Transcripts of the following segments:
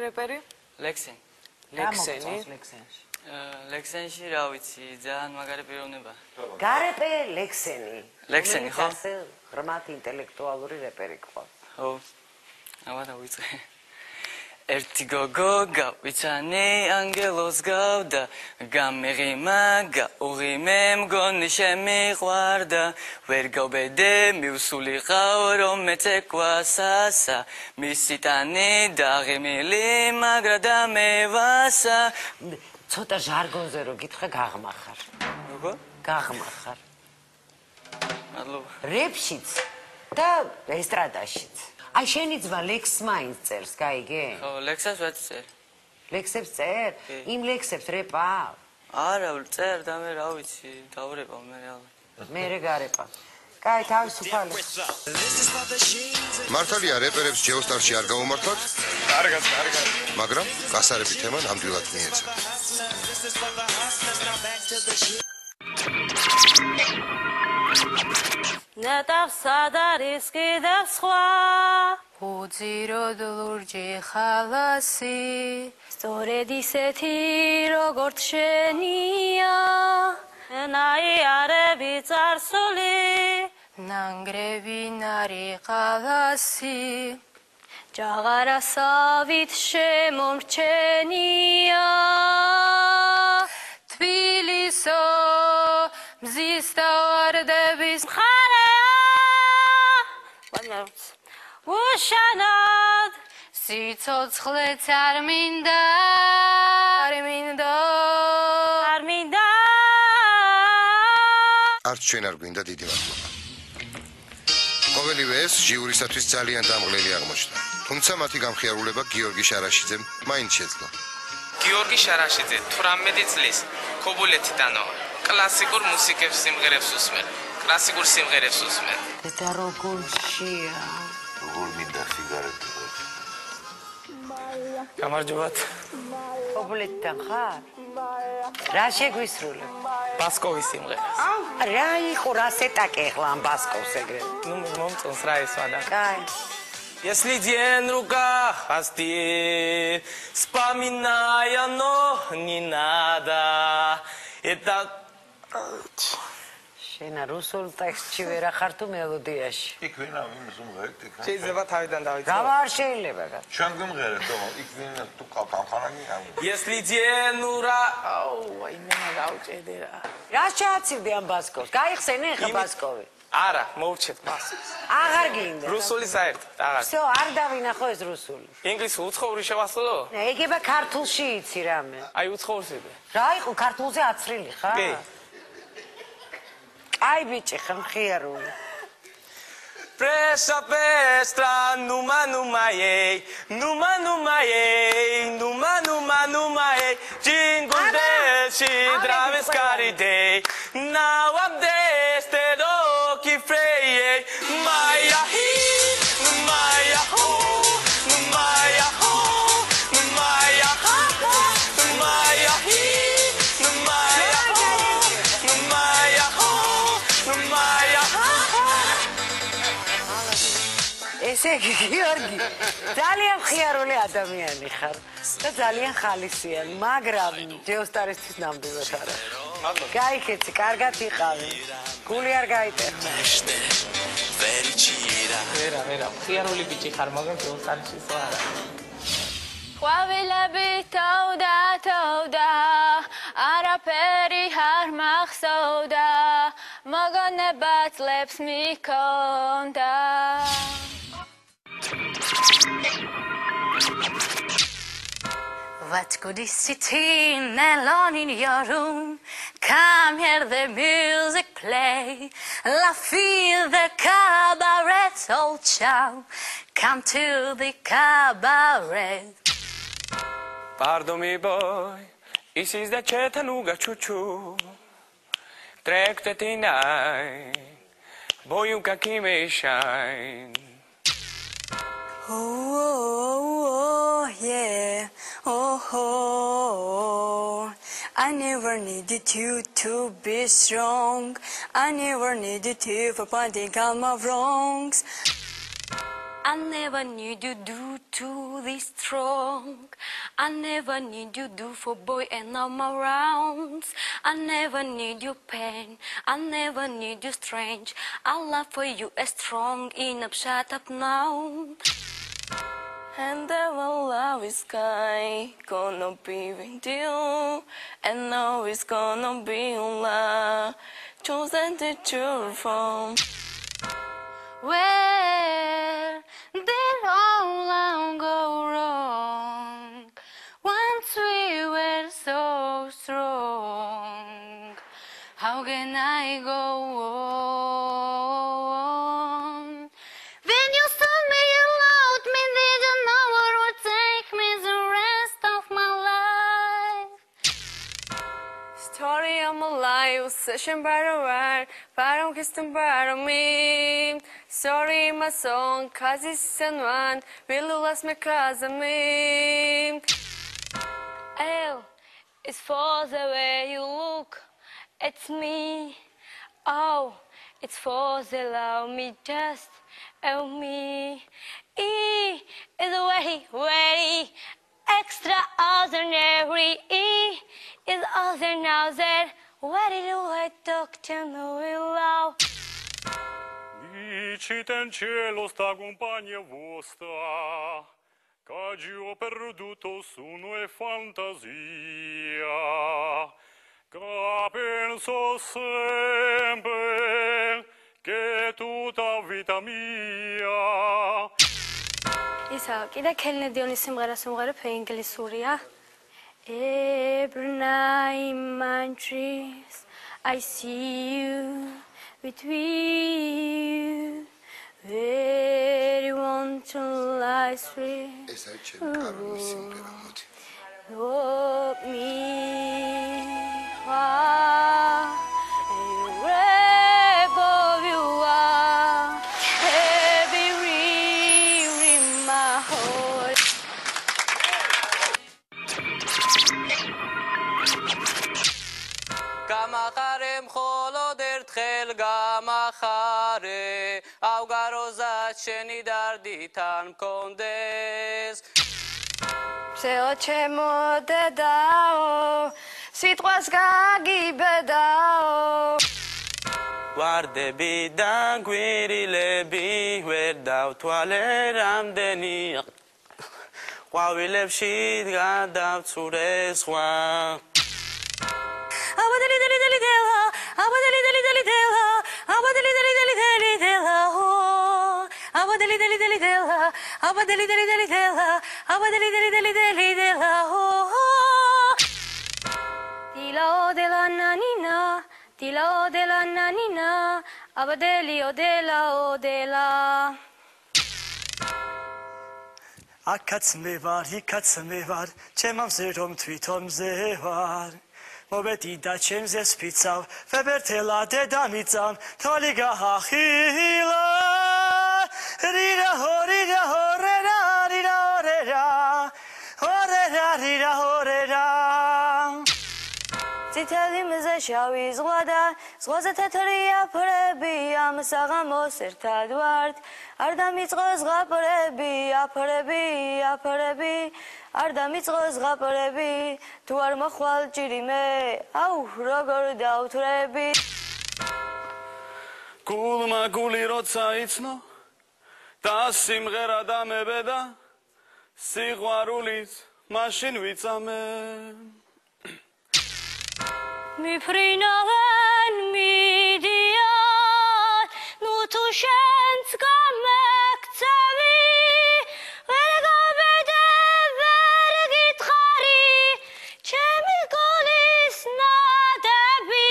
რეპერი? ლექსენი. ლექსენში რა ვიცი, ძალიან მაგარი პიროვნება. გარეპე ლექსენი. ლექსენი ხო? ღრმად ინტელექტუალური რეპერი გყავს. ხო. აბა დავიწყე. ერთი გოგო გავიცანი ანგელოს გავდა გამიღიმა გაუღიმე მგონი შემიყვარდა ვერ გავბედე მივსულიყავ რომ მეცეკვასასა მისი ტანი დაღიმილი მაგრა დამევასა ცოტა ჟარგონზე რო გითხრა გაღმახარ როგორ? გაღმახარ მადლობა რეპშიც და ესტრადაშიც აი შენი ძმა ლექს მაინც წერს, გაიგე? ხო, ლექსებს ვეც წერ. ლექსებს წერ? იმ ლექსებს რეპავ? არა, წერ და მე რა ვიცი, დავრებავ მე რეალურად. მერე გარეპა. კაი, თავისუფალი. მართალია რეპერებს ჯეოსტარში არ გამომართლათ? კარგად. მაგრამ გასარები თემა ნამდვილად მიეცა. ნეტავსა და რისკი და სხვა უძიროდ ლურჯი ხალასი სწორედ ისეთი როგორც შენია ნაიარები წარსული ნანგრევი ნარი ხალასი ჯაღარასავით შემომრჩენია თბილისო მზის და ვარდების უშანად სიცოცხლეც არ მინდა არც ჩვენ არ გვინდა დიდი მადლობა ყოველივე ეს ჟიურისათვის ძალიან დამღლელი აღმოჩნდა თუმცა მათი გამხიარულება გიორგი შარაშიძემ მაინც შეძლო გიორგი შარაშიძე 18 წლის ქობულეთიდანო კლასიკურ მუსიკებს სიმღერებს უსმენ კლასიკურ სიმღერებს უსმენ და როგორია როგორ მინდა სიგარეტი გამარჯობათ ქობულეთიდან ხარ? რა შეგვისრულებ? ბასკოვის სიმღერას რა იყო რა სეტაკე ახლა ამ ბასკოვს ეგრე? ну მომწონს რა ეს ვადა კაი Если день рука хвосты, вспоминая, но не надо. Это... შენა რუსულ ტექსტში ვერ ახარ თუ მელოდიაში? იქ ვინა ვინ სიმღერით იქ? შეიძლება თავიდან დავიწყო. რა არ შეიძლება გა? ჩვენ გვიმღერეთ თო იქ ვინ თუ კამხანანი ამ. Если день рука... აუ, აი მე გავჭედე რა. რა შეაცივდი ამ ბასკოვს? გაიხსენე ხა ბასკოვი? არა, მოუჩეთ ბასკოვს. აღარ გინდა. რუსული საერთოდ, აღარ. всё, არ დავინახო ეს რუსული. ინგლისური უცხოური შევასრულო? ეგება ქართულში იცი რამე. აი უცხოურს იდე. რა იყო ქართულზე აცრილი ხა? კი. აი ბიჭი ხა მხიარული. Presa pestra, numa, jingle bells, she drives carry day. Now I'm destined, oh, keep fraying. Maya he, Maya ho, Maya ho, Maya ha, Maya he, Maya ho, Maya ho, Maya ha. ესე იგი გიორგი ძალიან მხიარული ადამიანი ხარ და ძალიან ხალისიანი მაგრამ ჯეოსტარისთვის ნამდვილად არა გაიქეცი კარგად იყავი გული არ გაიტეხა ვერა მხიარული ბიჭი ხარ მაგრამ ჯეოსტარისთვის არა ყვავილები თოვდა არაფერი არ მახსოვდა მოგონება წლებს მიქონდა What good is sitting alone in your room? Come hear the music play. La feel the cabaret, old child. Come to the cabaret. Pardon me, boy. This is the Chattanooga choo-choo. Track the tonight. Boy, you can keep me shine. Oh, yeah. Oh, I never needed you to be strong. I never needed you for pointing out my wrongs. I never need you to this strong. I never need you for boy and I'm around. I never need your pain. I never need you strange. Our love for you is strong enough. Shut up now. And our love is gonna be with you. And now it's gonna be love. Chosen to choose from. Where did all go wrong? Once we were so strong. How can I go on? When you saw me, you loved me, didn't know what would take me the rest of my life. Story of my life, session by the word, but kissing by me. Sorry, my song, cause it's someone will lost me cause of me. L is for the way you look at me. O, it's for the love me just of me. E is very, very extraordinary. E is other now that what did I talk to know love? Dicite in cielo sta compagna vostra, che io ho perduto sonno e fantasia, che penso sempre che tutta vita mia. ისა კიდე კელნედიონის სიმღერას უმღერებ ინგლისურია. Every night in my dreams I see you between very want to lie free. ეს არის ჩემი კაროლის სიმღერა, მოდი. Love me, you are every in my heart. გამახარე მხოლოდ ერთხელ გამახარე ავგაროზად შენი დარდიდან მქონდეს всё ჩემო დედაო სიტყვას გაგიბედაო ვარდები და გვირილები ვერ დავთვალე რამდენი ყვავილებში გადავცურე სხვა Abadeli deli deli dela, abadeli deli deli dela, abadeli deli deli deli dela, abadeli deli deli dela, abadeli deli deli dela, abadeli deli deli deli dela. Dilo dela nanina, dilo dela nanina, abadeli odela odela. Akats me var, ikats me var, çemam zerom twitom zevar. Mobeti da çemze spitsav, febertela dedamitsam, toliga hachila. Rira horira horera, rira horera, horera rira horera. Citali meze shavi zgwada, zgwaza tataria prebi, amsagamos ertadward. Ardamitzgos gaprebi, aprebi, aprebi. Ardamitzgos gaprebi, tu ar mokhval ჭირიმე, აუ როგორ დავთრები. გულმა გული როცა იცნო და სიმღერა დამებედა სიყვარულიც მაშინ ვიწამე მიფრინავენ მიდიან ნუ თუ შენც გამექცევი ვერ გამედე ვერ გითხარი ჩემი გულის ნადები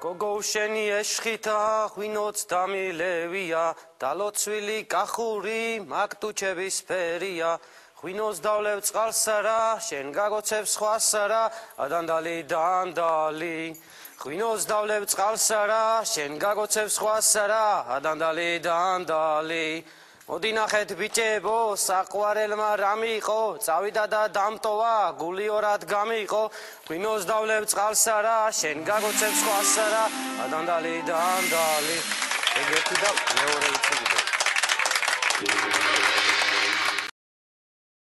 გოგო შენი ეშხითა ღვინოც დამილევია დალოცვილი კახური მაგტუჩების ფერია ღვინოს დავლევ წყალსარა შენ გაგოცებ სხვასარა ადანდალი დანდალი ღვინოს დავლევ წყალსარა შენ გაგოცებ სხვასარა ადანდალი დანდალი მოდი ნახეთ ბიჭებო საყვარელმა რამიყო წავიდა და დამტოვა გული ორად გამიყო ღვინოს დავლევ წყალსარა შენ გაგოცებ სხვასარა ადანდალი დანდალი ეგეთი და მეორე ვიცი Thank you.